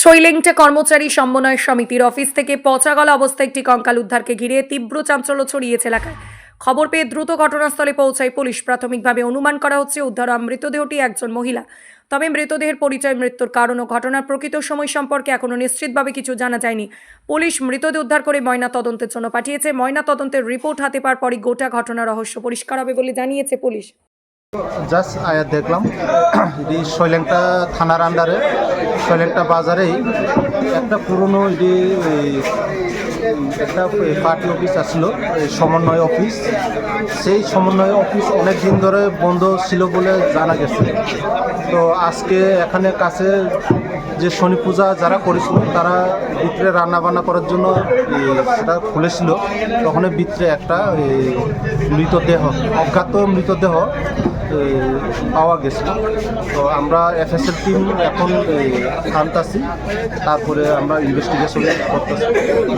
শৈলেংটা কর্মচারী সমন্বয় সমিতির অফিস থেকে পচা গলা অবস্থায় একটি কঙ্কাল উদ্ধারকে ঘিরে তীব্র চাঞ্চল্য ছড়িয়েছে এলাকায়। খবর পেয়ে দ্রুত ঘটনাস্থলে পৌঁছায় পুলিশ। প্রাথমিকভাবে অনুমান করা হচ্ছে উদ্ধার মৃতদেহটি একজন মহিলা। তবে মৃতদেহের পরিচয়, মৃত্যুর কারণ ও ঘটনার প্রকৃত সময় সম্পর্কে এখনো নিশ্চিতভাবে কিছু জানা যায়নি। পুলিশ মৃতদেহ উদ্ধার করে ময়না তদন্তের জন্য পাঠিয়েছে। ময়না তদন্তের রিপোর্ট হাতে পাওয়ার পরই গোটা ঘটনার রহস্য পরিষ্কার হবে বলে জানিয়েছে পুলিশ। জাস্ট আয়া দেখলাম এটি শৈলেংটা থানার আন্ডারে শৈলেংটা বাজারেই একটা পুরনো একটা পার্টি অফিস আসলো, সমন্বয় অফিস। সেই সমন্বয় অফিস অনেক দিন ধরে বন্ধ ছিল বলে জানা গেছে। তো আজকে এখানে কাছে যে শনি পূজা যারা করেছিল তারা ভিতরে রান্না বান্না করার জন্য সেটা খুলেছিল। তখন ভিতরে একটা মৃতদেহ, অজ্ঞাত মৃতদেহ পাওয়া গেছে। তো আমরা এফএসএল টিম এখন আনতাছি, তারপরে আমরা ইনভেস্টিগেশন করতেছি।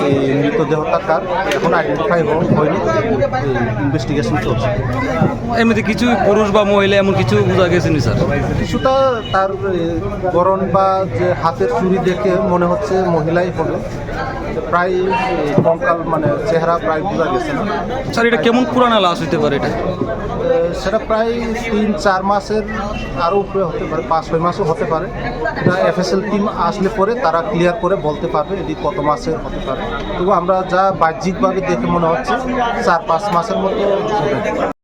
এই মৃতদেহটা কার এখন আইডেন্টিফাই হয়নি, ইনভেস্টিগেশন চলছে। এমনিতে কিছু পুরুষ বা মহিলা এমন কিছু বোঝা গেছে নি স্যার? কিছুটা তার গড়ন বা যে হাতের চুড়ি দেখে মনে হচ্ছে মহিলাই হবে। প্রায় কঙ্কাল মানে চেহারা প্রায় বোঝা গেছে না। স্যার এটা কেমন পুরানা লাশ হইতে পারে? এটা সেটা প্রায় 3-4 মাসের আরও উপরে হতে পারে, 5-6 মাসও হতে পারে। এটা এফএসএল টিম আসলে পরে তারা ক্লিয়ার করে বলতে পারবে এটি কত মাসের হতে পারে। তবু আমরা যা বাহ্যিকভাবে দেখে মনে হচ্ছে 4-5 মাসের মতো হবে।